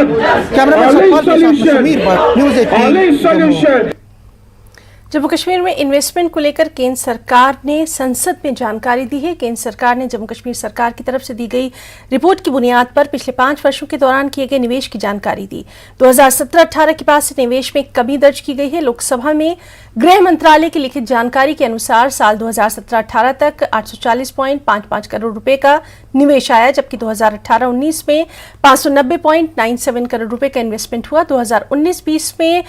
Cameraman Satpal के साथ Sameer Bhatt, news 18 Jammu Kashmir में इन्वेस्टमेंट को लेकर केंद्र सरकार ने संसद में जानकारी दी है। केंद्र सरकार ने जम्मू कश्मीर सरकार की तरफ से दी गई रिपोर्ट की बुनियाद पर पिछले 5 वर्षों के दौरान किए गए निवेश की जानकारी दी। 2017-18 के बाद से निवेश में कमी दर्ज की गई है। लोकसभा में गृह मंत्रालय की लिखित जानकारी के अनुसार साल 2017-18 तक 840.55 करोड़ रुपए का निवेश आया, जबकि 2018-19 में 590.97 करोड़ रुपए का इन्वेस्टमेंट हुआ। 2019-20 में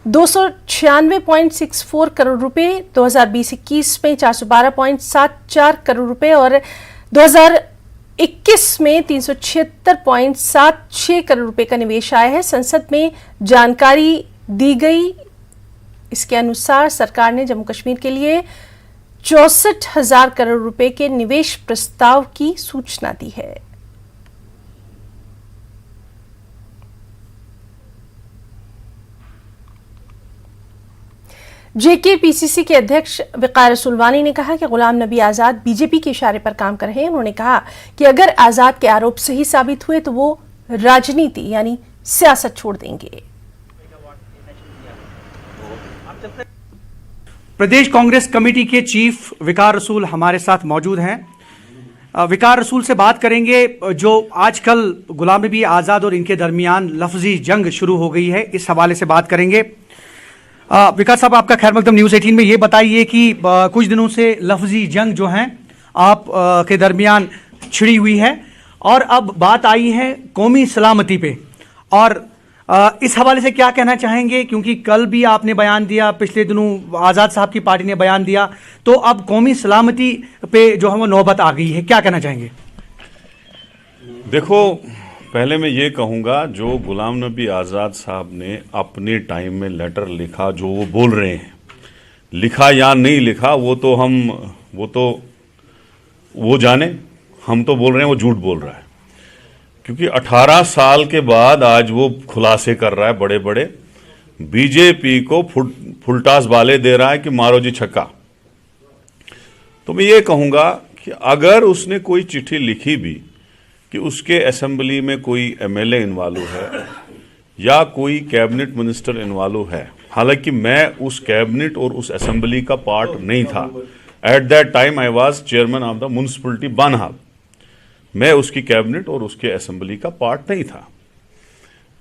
296.64 करोड़ रुपए, 2020-21 में 412.74 करोड़ रुपए और 2021 में 376.76 करोड़ रुपए का निवेश आया है। संसद में जानकारी दी गई। इसके अनुसार सरकार ने जम्मू कश्मीर के लिए 64,000 करोड़ रुपए के निवेश प्रस्ताव की सूचना दी है। जेकेपीसीसी के अध्यक्ष वक़ार रसूलवानी ने कहा कि गुलाम नबी आज़ाद बीजेपी के इशारे पर काम कर रहे हैं। उन्होंने कहा कि अगर आज़ाद के आरोप सही साबित हुए तो वो राजनीति यानी सियासत छोड़ देंगे। प्रदेश कांग्रेस कमेटी के चीफ वक़ार रसूल हमारे साथ मौजूद हैं। वक़ार रसूल से बात करेंगे। जो आजकल गुलाम नबी आज़ाद और इनके दरमियान लफ्जी जंग शुरू हो गई है, इस हवाले से बात करेंगे। विकास साहब, आपका खैर मकदम न्यूज़ 18 में ये बताइए कि कुछ दिनों से लफ्जी जंग जो हैं आप के दरमियान छिड़ी हुई है और अब बात आई है कौमी सलामती पे, और इस हवाले से क्या कहना चाहेंगे? क्योंकि कल भी आपने बयान दिया, पिछले दिनों आज़ाद साहब की पार्टी ने बयान दिया, तो अब कौमी सलामती पे जो है वो नौबत आ गई है, क्या कहना चाहेंगे? देखो, पहले मैं ये कहूँगा, जो गुलाम नबी आज़ाद साहब ने अपने टाइम में लेटर लिखा, जो वो बोल रहे हैं, लिखा या नहीं लिखा वो जाने, हम तो बोल रहे हैं वो झूठ बोल रहा है। क्योंकि 18 साल के बाद आज वो खुलासे कर रहा है बड़े बड़े, बीजेपी को फुलटास बाले दे रहा है कि मारो जी छक्का। तो मैं ये कहूँगा कि अगर उसने कोई चिट्ठी लिखी भी कि उसके असेंबली में कोई एमएलए इन्वॉल्व है या कोई कैबिनेट मिनिस्टर इन्वॉल्व है, हालांकि मैं उस कैबिनेट और उस असेंबली का पार्ट नहीं था। At that time I was chairman of the municipality Banihal. मैं उसकी कैबिनेट और उसके असेंबली का पार्ट नहीं था।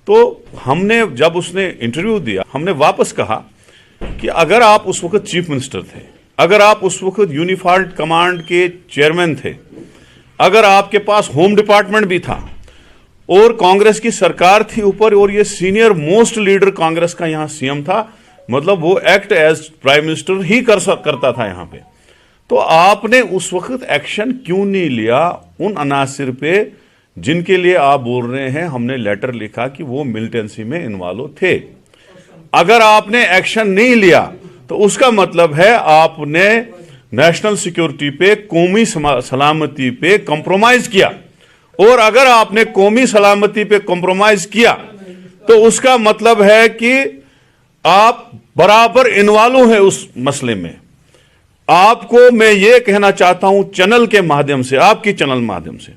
तो हमने, जब उसने इंटरव्यू दिया, हमने वापस कहा कि अगर आप उस वक्त चीफ मिनिस्टर थे, अगर आप उस वक्त यूनिफाइड कमांड के चेयरमैन थे, अगर आपके पास होम डिपार्टमेंट भी था और कांग्रेस की सरकार थी ऊपर, और ये सीनियर मोस्ट लीडर कांग्रेस का यहां सीएम था, मतलब वो एक्ट एज प्राइम मिनिस्टर ही करता था यहां पे, तो आपने उस वक्त एक्शन क्यों नहीं लिया उन अनासिर पे जिनके लिए आप बोल रहे हैं हमने लेटर लिखा कि वो मिलिटेंसी में इन्वॉल्व थे? अगर आपने एक्शन नहीं लिया तो उसका मतलब है आपने नेशनल सिक्योरिटी पे, कौमी सलामती पे कंप्रोमाइज किया। और अगर आपने कौमी सलामती पे कंप्रोमाइज किया तो उसका मतलब है कि आप बराबर इन्वॉल्व हैं उस मसले में। आपको मैं ये कहना चाहता हूं चैनल के माध्यम से, आपकी चैनल माध्यम से,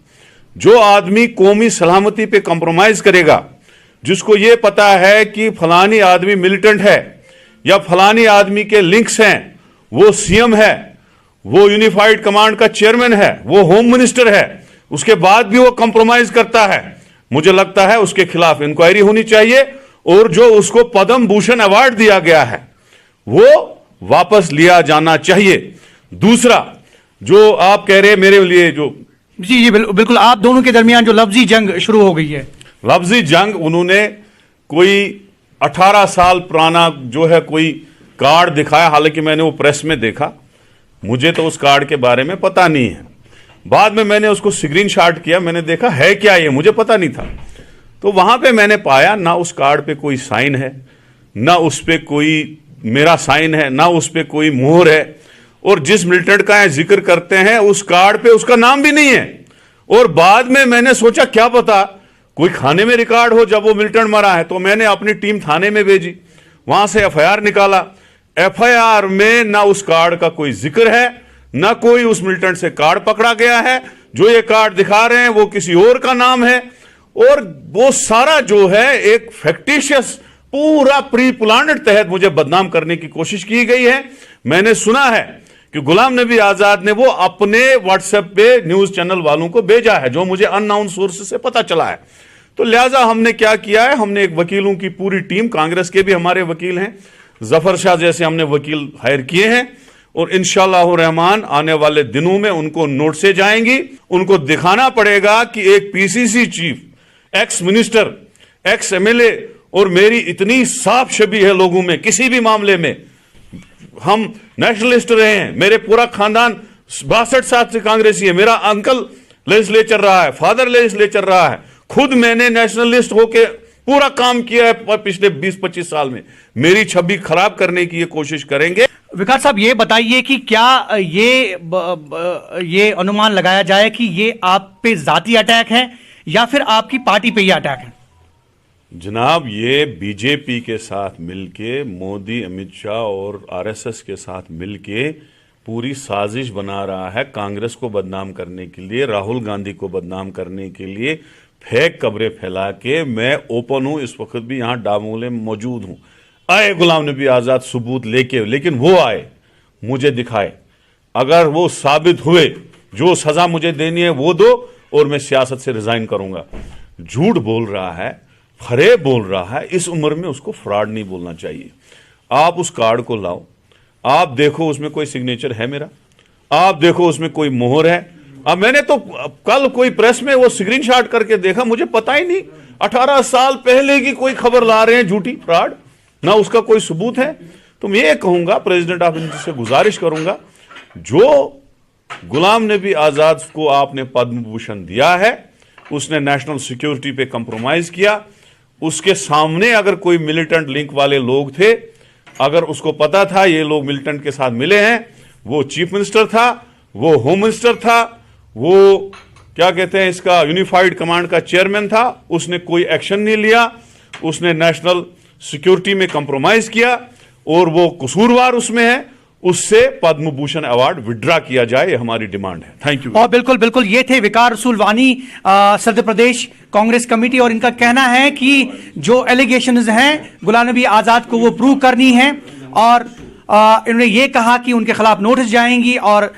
जो आदमी कौमी सलामती पे कंप्रोमाइज करेगा, जिसको ये पता है कि फलानी आदमी मिलिटेंट है या फलानी आदमी के लिंक्स हैं, वो सीएम है, वो यूनिफाइड कमांड का चेयरमैन है, वो होम मिनिस्टर है, उसके बाद भी वो कंप्रोमाइज करता है, मुझे लगता है उसके खिलाफ इंक्वायरी होनी चाहिए और जो उसको पद्म भूषण अवार्ड दिया गया है वो वापस लिया जाना चाहिए। दूसरा, जो आप कह रहे हैं मेरे लिए, जो जी बिल्कुल, आप दोनों के दरमियान जो लफ्जी जंग शुरू हो गई है, लफ्जी जंग, उन्होंने कोई 18 साल पुराना जो है कोई कार्ड दिखाया, हालांकि मैंने वो प्रेस में देखा, मुझे तो उस कार्ड के बारे में पता नहीं है। बाद में मैंने उसको स्क्रीनशॉट किया, मैंने देखा है क्या ये, मुझे पता नहीं था। तो वहां पे मैंने पाया ना उस कार्ड पे कोई साइन है, ना उस पे कोई मेरा साइन है, ना उस पे कोई मोहर है, और जिस मिलिटेंट का जिक्र करते हैं उस कार्ड पे उसका नाम भी नहीं है। और बाद में मैंने सोचा क्या पता कोई खाने में रिकॉर्ड हो जब वो मिलिटेंट मरा है, तो मैंने अपनी टीम थाने में भेजी, वहां से एफआईआर निकाला। एफआईआर में ना उस कार्ड का कोई जिक्र है, ना कोई उस मिलिटेंट से कार्ड पकड़ा गया है, जो ये कार्ड दिखा रहे हैं वो किसी और का नाम है। और वो सारा जो है एक फैक्टिशियस पूरा प्री प्लान्ड तहत मुझे बदनाम करने की कोशिश की गई है। मैंने सुना है कि गुलाम नबी आजाद ने वो अपने व्हाट्सएप पे न्यूज चैनल वालों को भेजा है, जो मुझे अननाउन सोर्स से पता चला है। तो लिहाजा हमने क्या किया है, हमने एक वकीलों की पूरी टीम, कांग्रेस के भी हमारे वकील हैं, जफर शाह जैसे हमने वकील हायर किए हैं, और इंशाअल्लाह रहमान आने वाले दिनों में उनको नोटिस जाएंगी। उनको दिखाना पड़ेगा कि एक PCC chief, ex minister, ex MLA और मेरी इतनी साफ छवि है लोगों में, किसी भी मामले में हम नेशनलिस्ट रहे हैं। मेरे पूरा खानदान 62 साल से कांग्रेसी है। मेरा अंकल लेजिस्लेचर रहा है, फादर लेजिस्लेचर रहा है, खुद मैंने नेशनलिस्ट होके पूरा काम किया है पिछले 20-25 साल में। मेरी छवि खराब करने की ये कोशिश करेंगे। विकास साहब, ये बताइए कि क्या ये अनुमान लगाया जाए कि ये आप पे जाती अटैक है या फिर आपकी पार्टी पे ये अटैक है? जनाब, ये बीजेपी के साथ मिलके, मोदी, अमित शाह और आरएसएस के साथ मिलके पूरी साजिश बना रहा है कांग्रेस को बदनाम करने के लिए, राहुल गांधी को बदनाम करने के लिए, फेक खबरें फैला के। मैं ओपन हूं, इस वक्त भी यहां डामोले में मौजूद हूं। आए गुलाम नबी आजाद सबूत लेके, लेकिन वो आए, मुझे दिखाए। अगर वो साबित हुए, जो सजा मुझे देनी है वो दो, और मैं सियासत से रिजाइन करूंगा। झूठ बोल रहा है, फरेब बोल रहा है, इस उम्र में उसको फ्रॉड नहीं बोलना चाहिए। आप उस कार्ड को लाओ, आप देखो उसमें कोई सिग्नेचर है मेरा, आप देखो उसमें कोई मोहर है। अब मैंने तो कल कोई प्रेस में वो स्क्रीनशॉट करके देखा, मुझे पता ही नहीं 18 साल पहले की कोई खबर ला रहे हैं झूठी, फ्रॉड, ना उसका कोई सबूत है। तो मैं ये कहूंगा, प्रेसिडेंट ऑफ इंडिया से गुजारिश करूंगा, जो गुलाम नबी आजाद को आपने पद्म भूषण दिया है, उसने नेशनल सिक्योरिटी पे कंप्रोमाइज किया। उसके सामने अगर कोई मिलिटेंट लिंक वाले लोग थे, अगर उसको पता था ये लोग मिलिटेंट के साथ मिले हैं, वो चीफ मिनिस्टर था, वो होम मिनिस्टर था, वो क्या कहते हैं इसका यूनिफाइड कमांड का चेयरमैन था, उसने कोई एक्शन नहीं लिया, उसने नेशनल सिक्योरिटी में कंप्रोमाइज किया और वो कसूरवार उसमें है, उससे पद्म भूषण अवार्ड विड्रा किया जाए, हमारी डिमांड है। Thank you. और बिल्कुल बिल्कुल, ये थे विकार रसूल वानी, सदर प्रदेश कांग्रेस कमेटी, और इनका कहना है कि जो एलिगेशंस हैं गुलाम नबी आजाद को वो प्रूव करनी है, और इन्होंने ये कहा कि उनके खिलाफ नोटिस जाएंगी और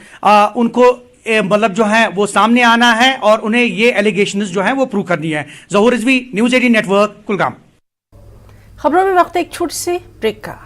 उनको मतलब जो है वो सामने आना है और उन्हें ये एलिगेशंस जो है वो प्रूव करनी है। ज़हूर रिजवी, न्यूज़ 18 नेटवर्क, कुलगाम। खबरों में वक्त एक छोटे से ब्रेक का।